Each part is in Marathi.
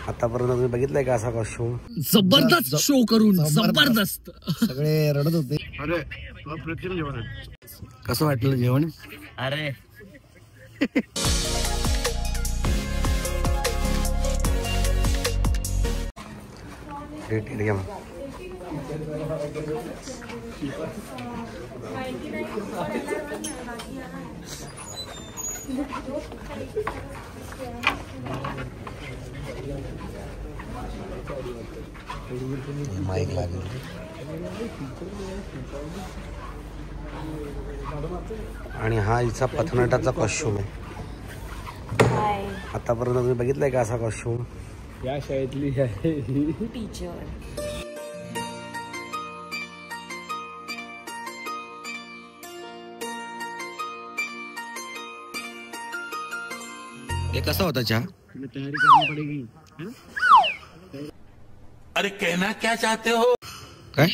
आतापर्यंत तुम्ही बघितलंय का असा कॉस्ट्युम? जबरदस्त शो करून जबरदस्त सगळे रडत होते. अरे अप्रतिम जेवण. कसं वाटलं जेवण? अरे माईक लागेल. आणि हा हिचा पथनाटाचा कॉस्ट्युम आहे. आतापर्यंत तुम्ही बघितलंय का असा कॉस्ट्युम? या शाळेतली आहे टीचर. हे कसा होता चहा? तयारी करनी पडेगी. अरे कहना क्या चाहते हो? काय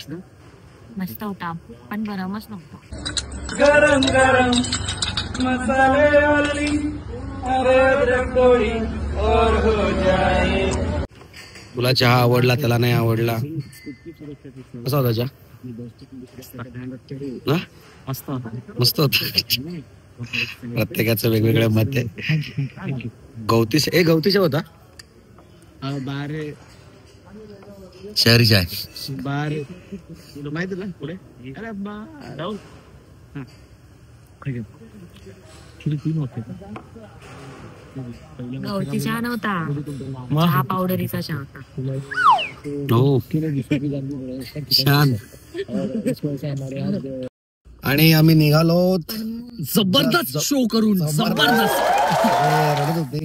मस्त होता पण गरमच नव्हता. गरम गरम मसाले वाली अदरक गोड़ी और हो जाए. तुला चहा आवडला, त्याला नाही आवडला. कसा होता चहा? मस्त होता. मस्त होता. प्रत्येकाचं वेगवेगळं मत आहे. गवतीचा होता. बारे शहरी चाय. बारे माहिती ना पुढे. अरे बा राहुल गवती चहा नव्हता, चहा पावडरीचा चहा होता. हो छान. आणि आम्ही निघालो. जबरदस्त शो करून जबरदस्त. रडत होते,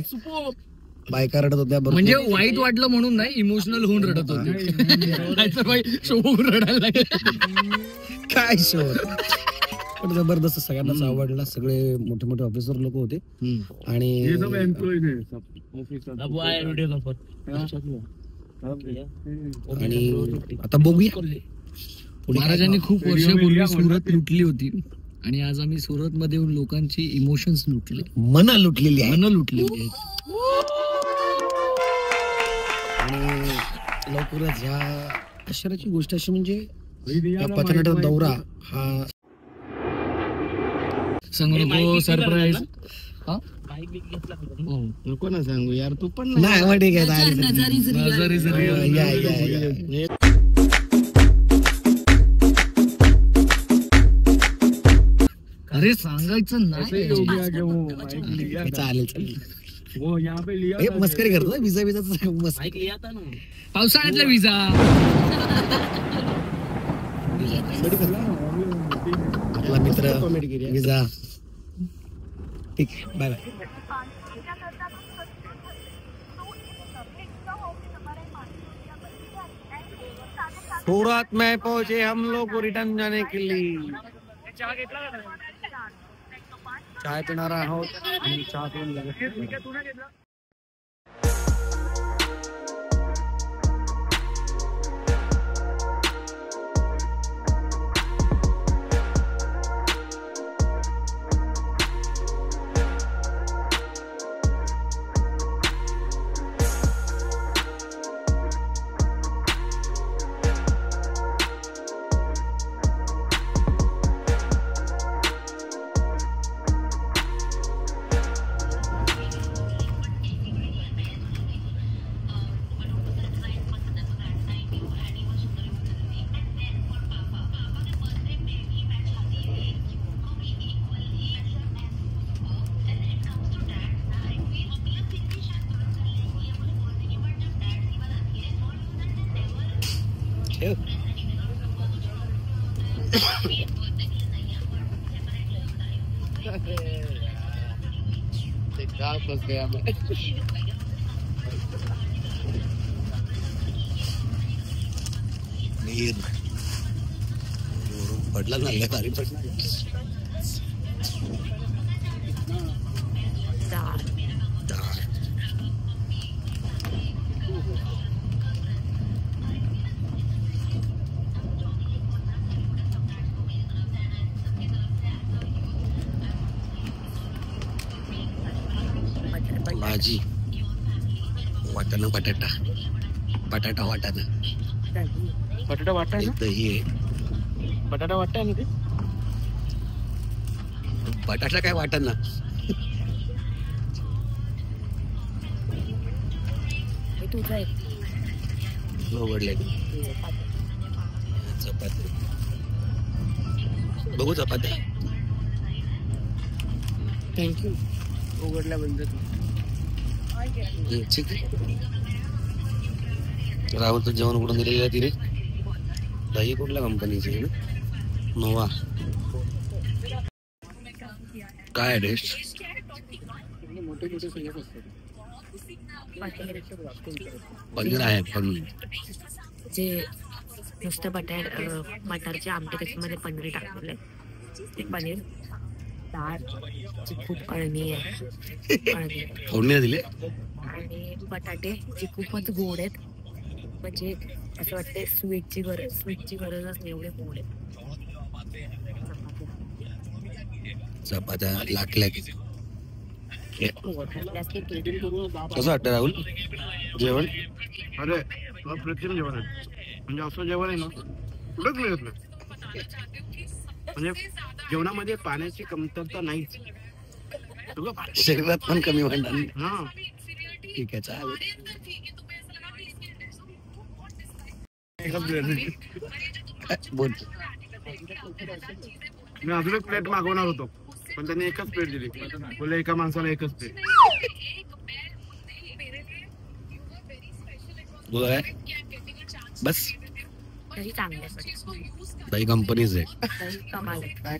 बायका रडत होत्या. म्हणजे वाईट वाटलं म्हणून नाही, इमोशनल होऊन रडत होते. शो रडायला लागले. काय शो. पण जबरदस्त, सगळ्यांनाच आवडला. सगळे मोठे मोठे ऑफिसर लोक होते. आणि आता बघूया. महाराजांनी खूप वर्षापूर्वी सुरत लुटली होती आणि आज आम्ही सुरत मध्ये येऊन लोकांची इमोशन्स लुटले, मन लुटलेली आहे. मन लुटलेली आहेत. आणि लवकरच ह्या आश्चर्याची गोष्ट अशी म्हणजे पथनाटा दौरा हा सांगू नको. सरप्राईज नको ना सांगू यार. तू पण नाही. ठीक आहे. अरे सांगायचं नाही. चालेल चालेल. मस्करी करतो. विजा मस्करी. पावसाळ्यातला विजा. आपला मित्र विजा. ठीक आहे. Bye bye. सूरत में पहुंचे हम लोग रिटर्न जाने के लिए. चाय पिणार आहोत. चहा पिऊन लगेच पडला ना भारी पडला. भाजी वाटाणा बटाटा बटाटा वाटाणा बटाटा वाटताय ना दही आहे बटाटा वाटताय ना ते बटाटा काय वाटाणा हे तुझं आहे उघडले चपाती बघू चपात्या थँक्यू उघडल्याबद्दल ठीक आहे राहुलचं जेवण कुठून दिलेलं आहे तिने दही कुठल्या कंपनीची आहे ना नोवा काय टेस्ट मोठे मोठे सगळ्यात असतात पनीर आहे पण जे नुसतं मटारचे आमटे त्याच्यामध्ये पनीर टाकलेलं आहे ते पनीर डाळ जी खूप अळणी आहे अळणी फोडणी दिले आणि बटाटे जे खूपच गोड आहेत म्हणजे असं वाटतंय स्वीटची गरजच नाही एवढे गोड आहेत चपात्या लाटल्या की कसं वाटतं राहुल जेवण अरे अप्रतिम जेवण आहे म्हणजे असं जेवण आहे ना कुठंच मिळत नाही म्हणजे जेवणामध्ये पाण्याची कमतरता नाहीच सगळं पाणी. शरीरात पण कमी होणार हा ठीक आहे चालेल एकच प्लेट बोल मी अजून एक प्लेट मागवणार होतो पण त्यांनी एकच प्लेट दिली बोलले एका माणसाला एकच प्लेट तुला काय बस तरी चांगले आहेत दही कंपनीच आहे तरी कमाल आहे.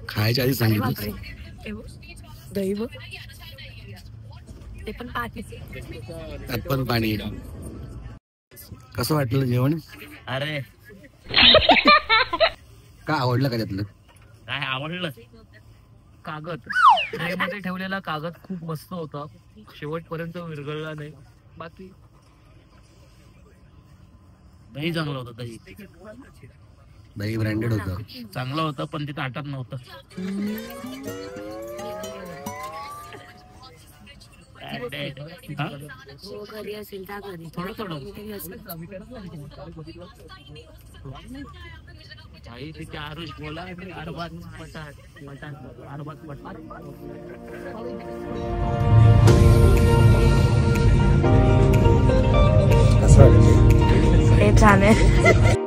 खायच्या आधी अरे सांगितलं बापरे हे बघ, दही बघ ते पण पाणी त्यात पण पाणी कसं वाटलं जेवण अरे का आवडलं का त्यातलं काय आवडलं कागद ट्रे मध्ये ठेवलेला कागद खूप मस्त होता शेवटपर्यंत विरघळला नाही बाकी दही चांगलं होतं दही दही ब्रँडेड होतं चांगलं होतं पण ते ताटात नव्हतं हा? हो, घरी असेल त्या घरी थोडं थोडं घरी असेल. काही तिथे आरुष बोला अरबात मटार अरबात मटार हे छान आहे